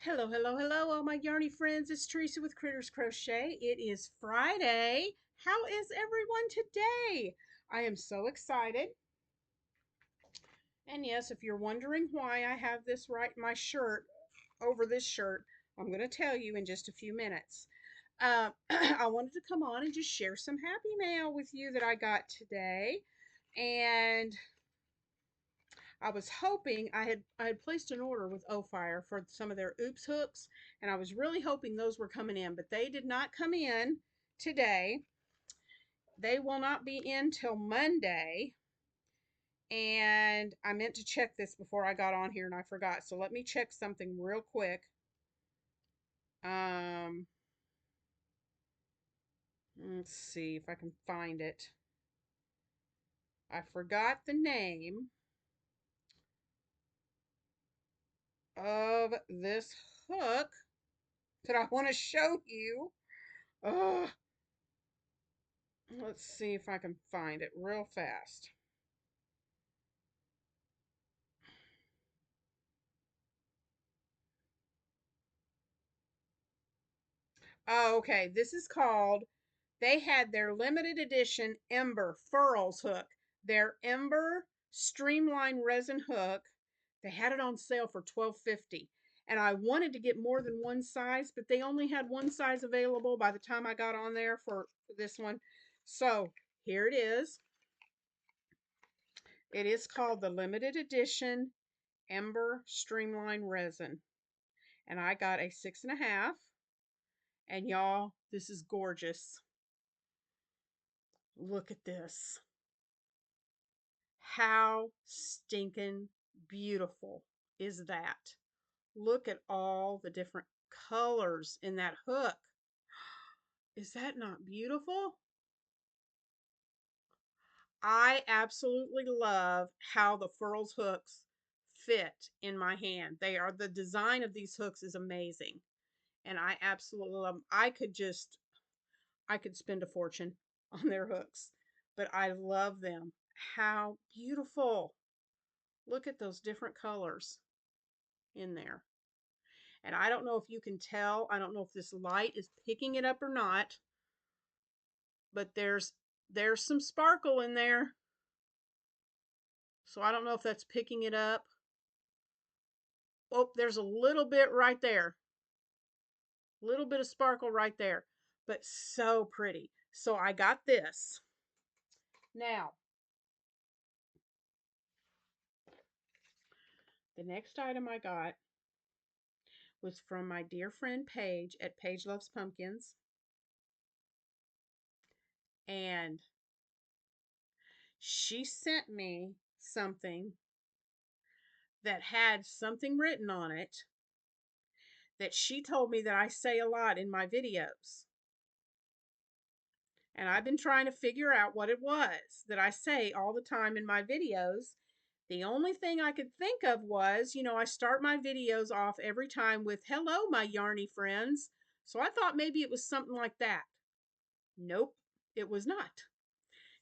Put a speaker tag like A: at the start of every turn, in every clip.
A: Hello, hello, hello, all my yarny friends. It's Teresa with Critters Crochet. It is Friday. How is everyone today? I am so excited. And yes, if you're wondering why I have this my shirt over this shirt, I'm going to tell you in just a few minutes. I wanted to come on and just share some happy mail with you that I got today. And I was hoping I had placed an order with Fire for some of their oops hooks, and I was really hoping those were coming in, but they did not come in today. They will not be in till Monday. And I meant to check this before I got on here and I forgot. So let me check something real quick. Um let's see if I can find it. I forgot the name of this hook that I want to show you. Oh, let's see if I can find it real fast. Oh, okay. This is called, they had their limited edition Ember Furls hook. Their Ember Streamline Resin hook. They had it on sale for $12.50. And I wanted to get more than one size, but they only had one size available by the time I got on there for this one. So here it is. It is called the limited edition Ember Streamline Resin. And I got a 6.5. And y'all, this is gorgeous. Look at this. How stinking beautiful is that? Look at all the different colors in that hook. Is that not beautiful? I absolutely love how the Furls hooks fit in my hand. The design of these hooks is amazing. And I absolutely love them. I could spend a fortune on their hooks, but I love them. How beautiful. Look at those different colors in there. And I don't know if you can tell, I don't know if this light is picking it up or not, but there's some sparkle in there. So I don't know if that's picking it up. Oh, there's a little bit right there. A little bit of sparkle right there, but so pretty. So I got this. Now, the next item I got was from my dear friend Paige at Paige Loves Pumpkins. And she sent me something that had something written on it that she told me that I say a lot in my videos. And I've been trying to figure out what it was that I say all the time in my videos. The only thing I could think of was, I start my videos off every time with, "Hello, my yarny friends." So I thought maybe it was something like that. Nope, it was not.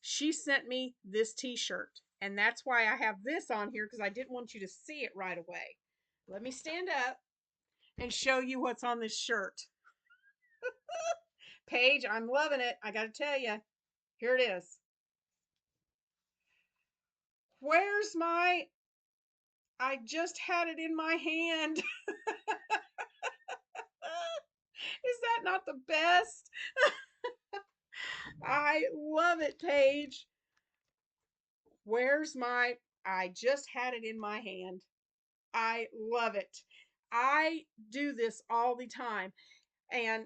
A: She sent me this t-shirt, and that's why I have this on here, because I didn't want you to see it right away. Let me stand up and show you what's on this shirt. Paige, I'm loving it. I got to tell you. Here it is. Where's my, I just had it in my hand. Is that not the best? I love it, Paige. Where's my, I just had it in my hand. I love it. I do this all the time. And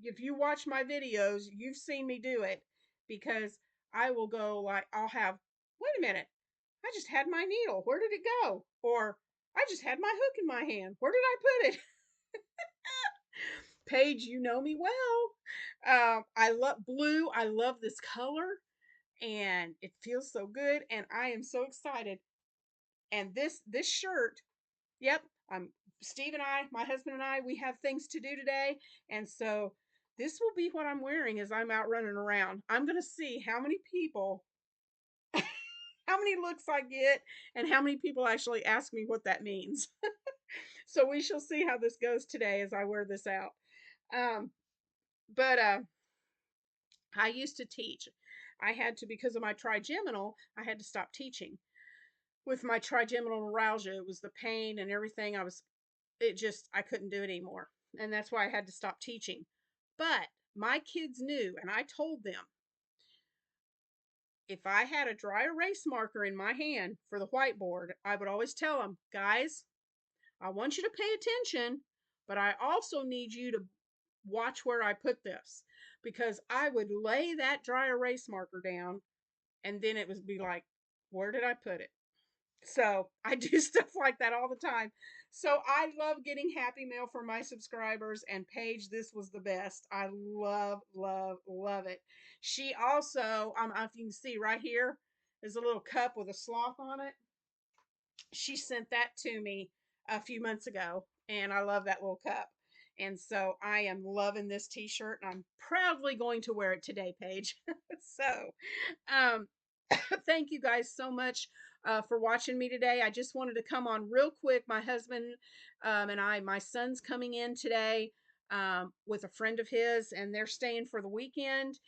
A: if you watch my videos, you've seen me do it, because I will go like, I'll have, wait a minute, I just had my needle. Where did it go? Or I just had my hook in my hand. Where did I put it? Paige, you know me well. I love blue. I love this color, and it feels so good. And I am so excited. And this shirt, yep, I'm Steve and I, my husband and I, we have things to do today, and so this will be what I'm wearing as I'm out running around. I'm gonna see how many people, how many looks I get, and how many people actually ask me what that means. So we shall see how this goes today as I wear this out. Um, but I used to teach. I had to, because of my trigeminal, I had to stop teaching. With my trigeminal neuralgia, it was the pain and everything. I couldn't do it anymore. And that's why I had to stop teaching. But my kids knew, and I told them, if I had a dry erase marker in my hand for the whiteboard, I would always tell them, guys, I want you to pay attention, but I also need you to watch where I put this, because I would lay that dry erase marker down and then it would be like, where did I put it? So I do stuff like that all the time. So I love getting happy mail from my subscribers, and Paige, this was the best. I love, love, love it. She also, if you can see right here, there's a little cup with a sloth on it. She sent that to me a few months ago, and I love that little cup. And so I am loving this t-shirt, and I'm proudly going to wear it today, Paige. So um, thank you guys so much for watching me today. I just wanted to come on real quick. My husband my son's coming in today with a friend of his, and they're staying for the weekend.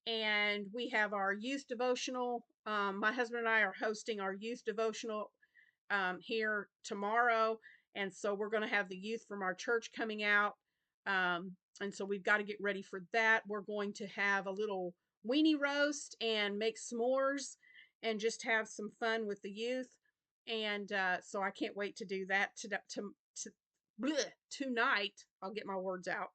A: And we have our youth devotional. My husband and I are hosting our youth devotional here tomorrow. And so we're going to have the youth from our church coming out. And so we've got to get ready for that. We're going to have a little weenie roast and make s'mores and just have some fun with the youth. And so I can't wait to do that tonight. I'll get my words out.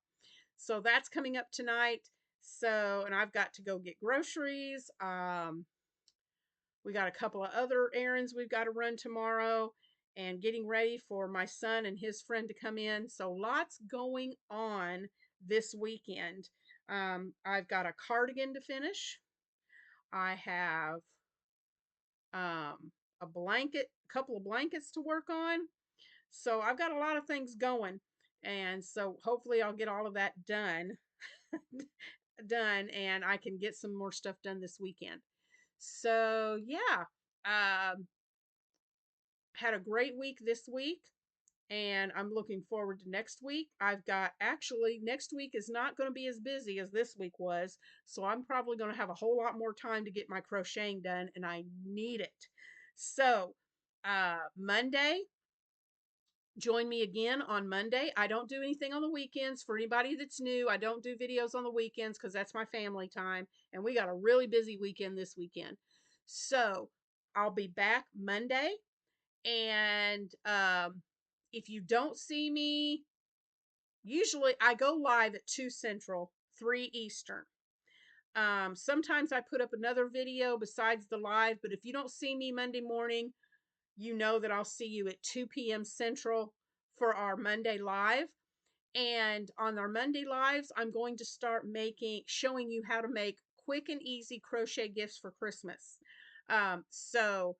A: So that's coming up tonight. So, and I've got to go get groceries. We got a couple of other errands we've got to run tomorrow, and getting ready for my son and his friend to come in. So lots going on this weekend. I've got a cardigan to finish. I have a couple of blankets to work on. So I've got a lot of things going. And so hopefully I'll get all of that done, and I can get some more stuff done this weekend. So yeah, had a great week this week, and I'm looking forward to next week. Next week is not going to be as busy as this week was, so I'm probably going to have a whole lot more time to get my crocheting done, and I need it. So, Monday, join me again on Monday. I don't do anything on the weekends. For anybody that's new, I don't do videos on the weekends because that's my family time, and we got a really busy weekend this weekend. So, I'll be back Monday. And if you don't see me, usually I go live at 2 Central, 3 Eastern. Sometimes I put up another video besides the live, but if you don't see me Monday morning, you know that I'll see you at 2 p.m. Central for our Monday live. And on our Monday lives, I'm going to start showing you how to make quick and easy crochet gifts for Christmas. So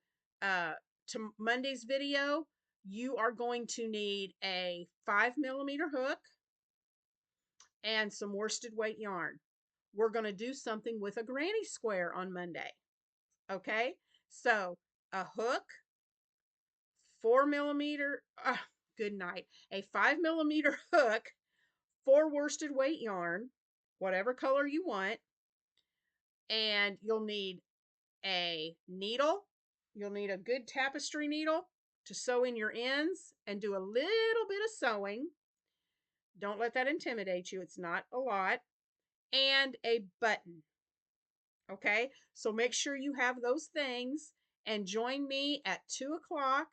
A: to Monday's video, you are going to need a 5mm hook and some worsted weight yarn. We're going to do something with a granny square on Monday. Okay, so a hook, 4mm, good night, a 5mm hook, 4 worsted weight yarn, whatever color you want, and you'll need a needle. You'll need a good tapestry needle to sew in your ends and do a little bit of sewing. Don't let that intimidate you. It's not a lot. And a button. Okay, so make sure you have those things, and join me at 2 o'clock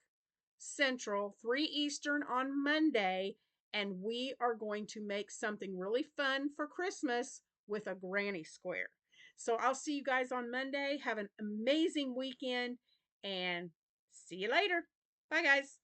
A: Central, 3 Eastern on Monday, and we are going to make something really fun for Christmas with a granny square. So I'll see you guys on Monday. Have an amazing weekend, and see you later. Bye, guys.